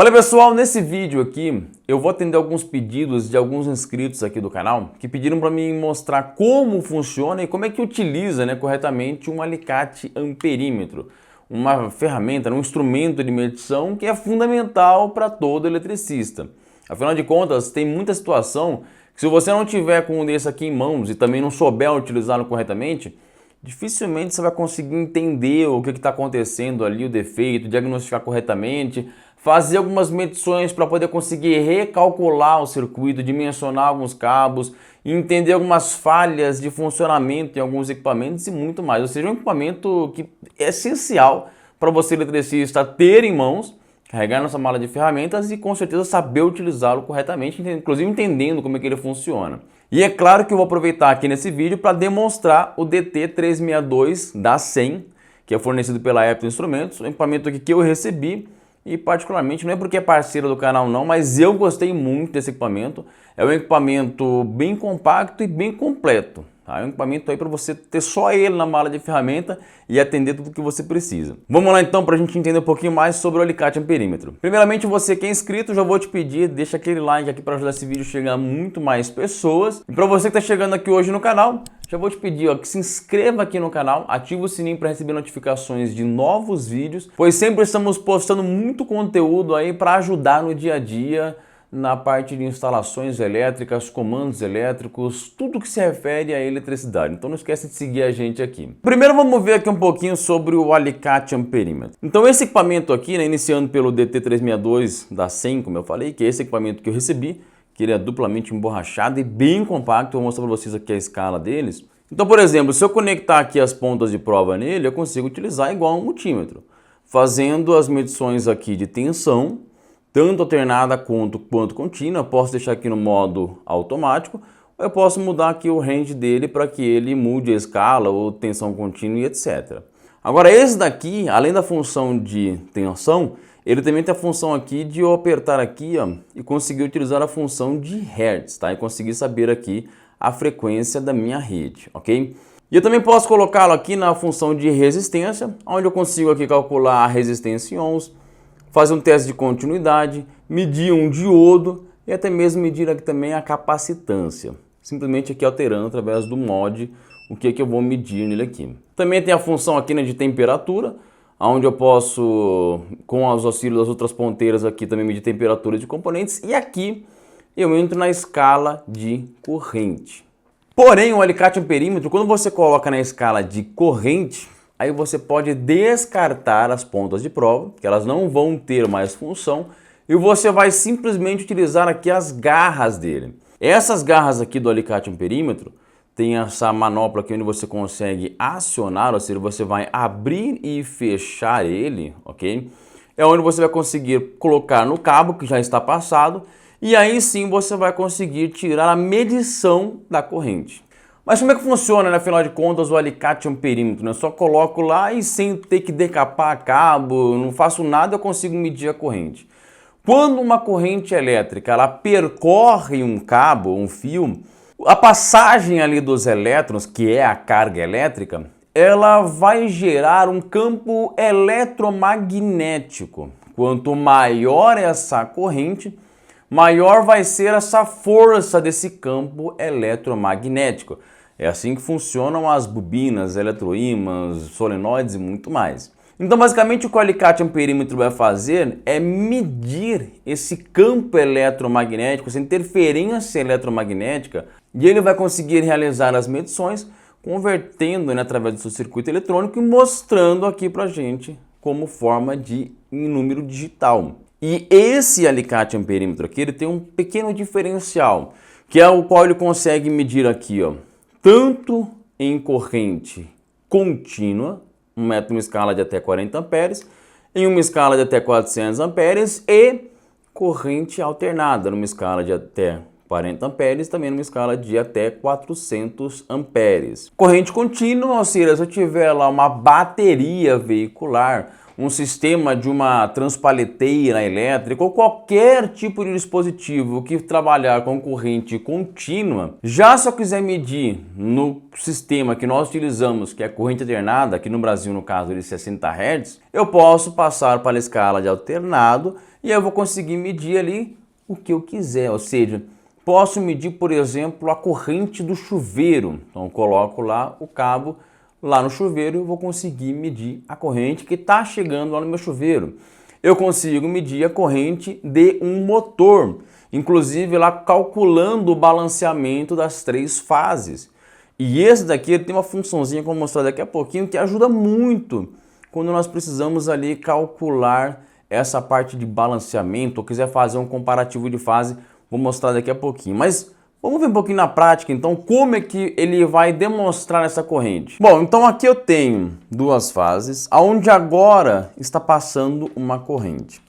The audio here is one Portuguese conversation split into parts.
Fala pessoal, nesse vídeo aqui eu vou atender alguns pedidos de alguns inscritos aqui do canal que pediram para mim mostrar como funciona e como é que utiliza corretamente um alicate amperímetro, uma ferramenta, um instrumento de medição que é fundamental para todo eletricista. Afinal de contas, tem muita situação que se você não tiver com um desse aqui em mãos e também não souber utilizá-lo corretamente, dificilmente você vai conseguir entender o que está acontecendo ali, o defeito, diagnosticar corretamente, fazer algumas medições para poder conseguir recalcular o circuito, dimensionar alguns cabos, entender algumas falhas de funcionamento em alguns equipamentos e muito mais. Ou seja, um equipamento que é essencial para você, eletricista, ter em mãos, carregar nossa mala de ferramentas e com certeza saber utilizá-lo corretamente, inclusive entendendo como é que ele funciona. E é claro que eu vou aproveitar aqui nesse vídeo para demonstrar o DT362 da SEM, que é fornecido pela Apple Instrumentos, um equipamento aqui que eu recebi e particularmente, não é porque é parceiro do canal não, mas eu gostei muito desse equipamento. É um equipamento bem compacto e bem completo. É um equipamento aí para você ter só ele na mala de ferramenta e atender tudo o que você precisa. Vamos lá então para a gente entender um pouquinho mais sobre o alicate amperímetro. Primeiramente, você que é inscrito, já vou te pedir, deixa aquele like aqui para ajudar esse vídeo a chegar a muito mais pessoas. E para você que está chegando aqui hoje no canal, já vou te pedir que se inscreva aqui no canal, ative o sininho para receber notificações de novos vídeos, pois sempre estamos postando muito conteúdo aí para ajudar no dia a dia, na parte de instalações elétricas, comandos elétricos, tudo que se refere à eletricidade. Então não esquece de seguir a gente aqui. Primeiro vamos ver aqui um pouquinho sobre o alicate amperímetro. Então esse equipamento aqui, iniciando pelo DT362 da SEM, como eu falei, que é esse equipamento que eu recebi, que ele é duplamente emborrachado e bem compacto. Vou mostrar para vocês aqui a escala deles. Então, por exemplo, se eu conectar aqui as pontas de prova nele, eu consigo utilizar igual um multímetro, fazendo as medições aqui de tensão, tanto alternada quanto contínua. Eu posso deixar aqui no modo automático, ou eu posso mudar aqui o range dele para que ele mude a escala ou tensão contínua e etc. Agora esse daqui, além da função de tensão, ele também tem a função aqui de eu apertar aqui e conseguir utilizar a função de Hertz, tá? E conseguir saber aqui a frequência da minha rede, ok? E eu também posso colocá-lo aqui na função de resistência, onde eu consigo aqui calcular a resistência em ohms, fazer um teste de continuidade, medir um diodo e até mesmo medir aqui também a capacitância. Simplesmente aqui alterando através do mod o que eu vou medir nele aqui. Também tem a função aqui de temperatura, onde eu posso, com os auxílios das outras ponteiras aqui, também medir temperatura de componentes. E aqui eu entro na escala de corrente. Porém, o alicate amperímetro, quando você coloca na escala de corrente, aí você pode descartar as pontas de prova, que elas não vão ter mais função, e você vai simplesmente utilizar aqui as garras dele. Essas garras aqui do alicate amperímetro tem essa manopla aqui onde você consegue acionar, ou seja, você vai abrir e fechar ele, ok? É onde você vai conseguir colocar no cabo que já está passado e aí sim você vai conseguir tirar a medição da corrente. Mas como é que funciona, afinal de contas, o alicate amperímetro? Eu só coloco lá e sem ter que decapar cabo, não faço nada, eu consigo medir a corrente. Quando uma corrente elétrica ela percorre um cabo, um fio, a passagem ali dos elétrons, que é a carga elétrica, ela vai gerar um campo eletromagnético. Quanto maior essa corrente, maior vai ser essa força desse campo eletromagnético. É assim que funcionam as bobinas, eletroímãs, solenoides e muito mais. Então, basicamente, o que o alicate amperímetro vai fazer é medir esse campo eletromagnético, essa interferência eletromagnética, e ele vai conseguir realizar as medições, convertendo através do seu circuito eletrônico e mostrando aqui pra gente como forma de em número digital. E esse alicate amperímetro aqui, ele tem um pequeno diferencial, que é o qual ele consegue medir aqui, tanto em corrente contínua, uma escala de até 40 amperes, em uma escala de até 400 amperes e corrente alternada, numa escala de até 40 amperes, também numa escala de até 400 amperes. Corrente contínua, ou seja, se eu tiver lá uma bateria veicular, um sistema de uma transpaleteira elétrica ou qualquer tipo de dispositivo que trabalhar com corrente contínua, já se eu quiser medir no sistema que nós utilizamos, que é a corrente alternada, aqui no Brasil no caso de 60 Hz, eu posso passar para a escala de alternado e eu vou conseguir medir ali o que eu quiser, ou seja, posso medir, por exemplo, a corrente do chuveiro. Então eu coloco lá o cabo lá no chuveiro, eu vou conseguir medir a corrente que está chegando lá no meu chuveiro. Eu consigo medir a corrente de um motor, inclusive lá calculando o balanceamento das 3 fases. E esse daqui ele tem uma funçãozinha que eu vou mostrar daqui a pouquinho que ajuda muito quando nós precisamos ali calcular essa parte de balanceamento ou quiser fazer um comparativo de fase, vou mostrar daqui a pouquinho. Mas vamos ver um pouquinho na prática, então, como é que ele vai demonstrar essa corrente. Bom, então aqui eu tenho 2 fases, onde agora está passando uma corrente.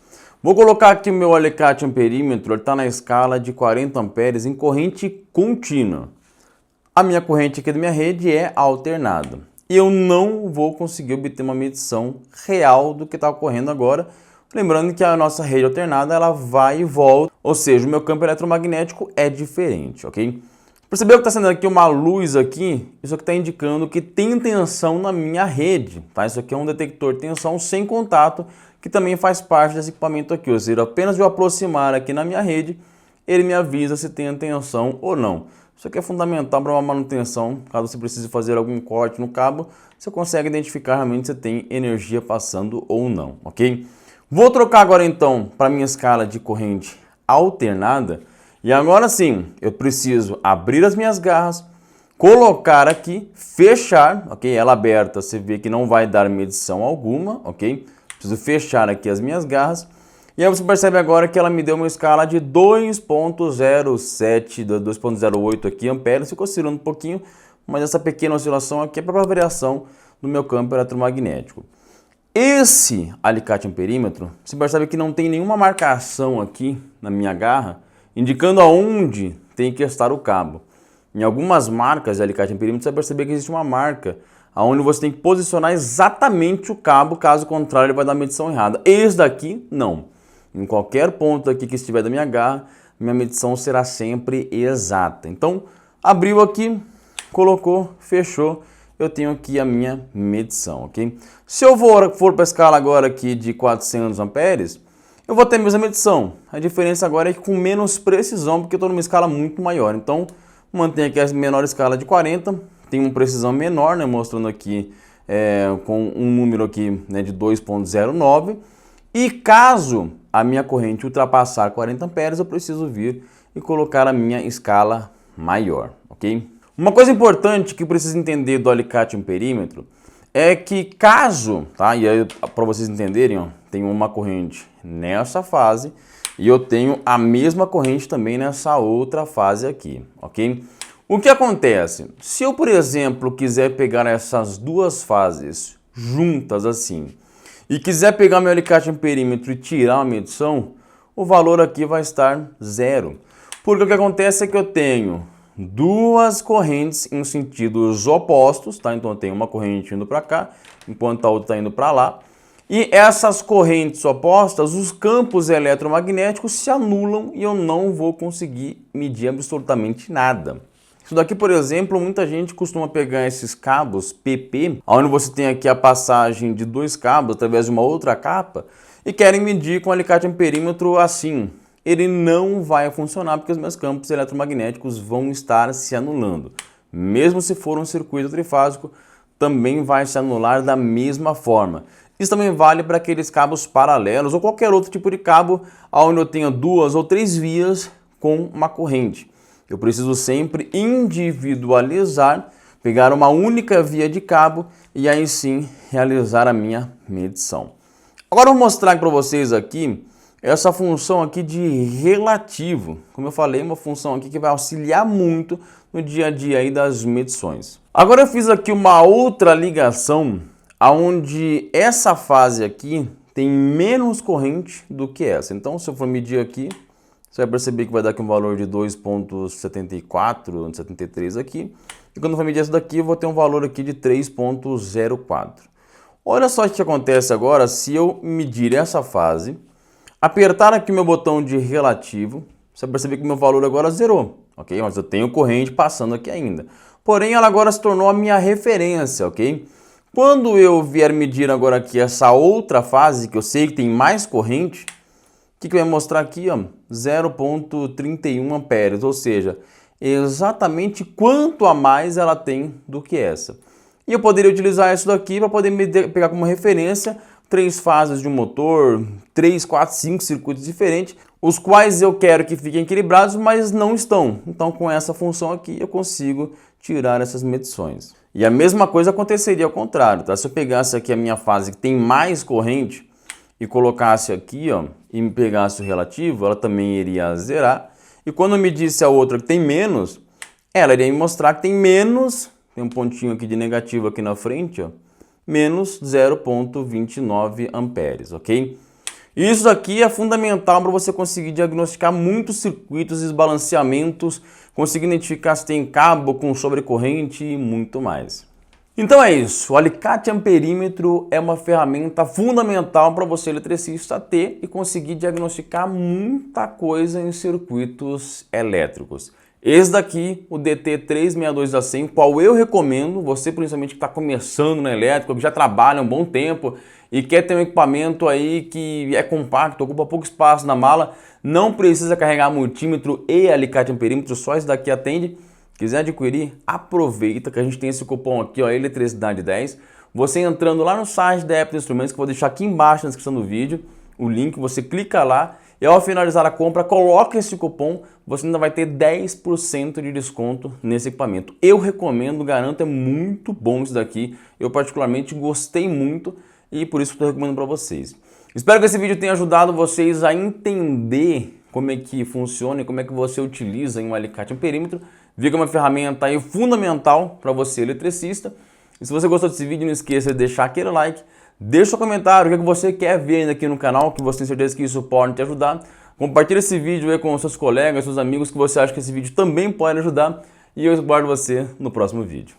Vou colocar aqui o meu alicate amperímetro, ele está na escala de 40 amperes em corrente contínua. A minha corrente aqui da minha rede é alternada. E eu não vou conseguir obter uma medição real do que está ocorrendo agora. Lembrando que a nossa rede alternada ela vai e volta, ou seja, o meu campo eletromagnético é diferente, ok? Percebeu que está sendo aqui uma luz aqui? Isso aqui está indicando que tem tensão na minha rede, tá? Isso aqui é um detector de tensão sem contato, que também faz parte desse equipamento aqui, ou seja, apenas eu aproximar aqui na minha rede, ele me avisa se tem tensão ou não. Isso aqui é fundamental para uma manutenção, caso você precise fazer algum corte no cabo, você consegue identificar realmente se tem energia passando ou não, ok? Vou trocar agora então para minha escala de corrente alternada e agora sim eu preciso abrir as minhas garras, colocar aqui, fechar, ok? Ela aberta você vê que não vai dar medição alguma, ok? Preciso fechar aqui as minhas garras e aí você percebe agora que ela me deu uma escala de 2.07, 2.08 aqui amperes, ficou oscilando um pouquinho, mas essa pequena oscilação aqui é para a variação do meu campo eletromagnético. Esse alicate amperímetro, você percebe que não tem nenhuma marcação aqui na minha garra, indicando aonde tem que estar o cabo. Em algumas marcas de alicate amperímetro, você vai perceber que existe uma marca onde você tem que posicionar exatamente o cabo, caso contrário ele vai dar a medição errada. Esse daqui, não. Em qualquer ponto aqui que estiver da minha garra, minha medição será sempre exata. Então, abriu aqui, colocou, fechou. Eu tenho aqui a minha medição, ok? Se eu for para a escala agora aqui de 400 amperes, eu vou ter a mesma medição. A diferença agora é que com menos precisão, porque eu estou numa escala muito maior. Então, mantenho aqui a menor escala de 40, tem uma precisão menor, né, mostrando aqui com um número aqui, né, de 2.09. E caso a minha corrente ultrapassar 40 amperes, eu preciso vir e colocar a minha escala maior, ok? Uma coisa importante que precisa entender do alicate amperímetro é que caso, tá? E aí para vocês entenderem, ó, tenho uma corrente nessa fase e eu tenho a mesma corrente também nessa outra fase aqui, ok? O que acontece? Se eu, por exemplo, quiser pegar essas 2 fases juntas assim e quiser pegar meu alicate amperímetro e tirar uma medição, o valor aqui vai estar 0. Porque o que acontece é que eu tenho 2 correntes em sentidos opostos, tá? Então eu tenho uma corrente indo para cá, enquanto a outra está indo para lá. E essas correntes opostas, os campos eletromagnéticos se anulam e eu não vou conseguir medir absolutamente nada. Isso daqui, por exemplo, muita gente costuma pegar esses cabos PP, onde você tem aqui a passagem de 2 cabos através de uma outra capa, e querem medir com o alicate amperímetro assim. Ele não vai funcionar porque os meus campos eletromagnéticos vão estar se anulando. Mesmo se for um circuito trifásico, também vai se anular da mesma forma. Isso também vale para aqueles cabos paralelos ou qualquer outro tipo de cabo onde eu tenha 2 ou 3 vias com uma corrente. Eu preciso sempre individualizar, pegar uma única via de cabo e aí sim realizar a minha medição. Agora eu vou mostrar para vocês aqui essa função aqui de relativo. Como eu falei, uma função aqui que vai auxiliar muito no dia a dia aí das medições. Agora eu fiz aqui uma outra ligação onde essa fase aqui tem menos corrente do que essa. Então se eu for medir aqui, Você vai perceber que vai dar aqui um valor de 2,74, 73 aqui. E quando eu for medir essa daqui, eu vou ter um valor aqui de 3,04. Olha só o que acontece agora se eu medir essa fase, apertar aqui o meu botão de relativo, você vai perceber que o meu valor agora zerou, ok? Mas eu tenho corrente passando aqui ainda. Porém, ela agora se tornou a minha referência, ok? Quando eu vier medir agora aqui essa outra fase, que eu sei que tem mais corrente, o que vai mostrar aqui? 0,31 amperes, ou seja, exatamente quanto a mais ela tem do que essa. E eu poderia utilizar isso daqui para poder pegar como referência 3 fases de um motor, 3, 4, 5 circuitos diferentes, os quais eu quero que fiquem equilibrados, mas não estão. Então, com essa função aqui, eu consigo tirar essas medições. E a mesma coisa aconteceria ao contrário, tá? Se eu pegasse aqui a minha fase que tem mais corrente e colocasse aqui, e me pegasse o relativo, ela também iria zerar. E quando eu medisse a outra que tem menos, ela iria me mostrar que tem menos, tem um pontinho aqui de negativo aqui na frente, menos 0,29 amperes, ok? Isso aqui é fundamental para você conseguir diagnosticar muitos circuitos e desbalanceamentos, conseguir identificar se tem cabo com sobrecorrente e muito mais. Então é isso, o alicate amperímetro é uma ferramenta fundamental para você eletricista ter e conseguir diagnosticar muita coisa em circuitos elétricos. Esse daqui, o DT362A100, qual eu recomendo, você principalmente que está começando na elétrica, que já trabalha há um bom tempo e quer ter um equipamento aí que é compacto, ocupa pouco espaço na mala, não precisa carregar multímetro e alicate amperímetro, só esse daqui atende. Quiser adquirir, aproveita que a gente tem esse cupom aqui, Eletricidade 10. Você entrando lá no site da Apple Instrumentos, que eu vou deixar aqui embaixo na descrição do vídeo, o link, você clica lá e ao finalizar a compra, coloca esse cupom, você ainda vai ter 10% de desconto nesse equipamento. Eu recomendo, garanto, é muito bom isso daqui. Eu particularmente gostei muito e por isso estou recomendando para vocês. Espero que esse vídeo tenha ajudado vocês a entender como é que funciona e como é que você utiliza um alicate amperímetro. Vi que é uma ferramenta aí fundamental para você eletricista. E se você gostou desse vídeo, não esqueça de deixar aquele like, deixa um comentário o que você quer ver ainda aqui no canal, que você tem certeza que isso pode te ajudar. Compartilhe esse vídeo aí com seus colegas, seus amigos, que você acha que esse vídeo também pode ajudar. E eu aguardo você no próximo vídeo.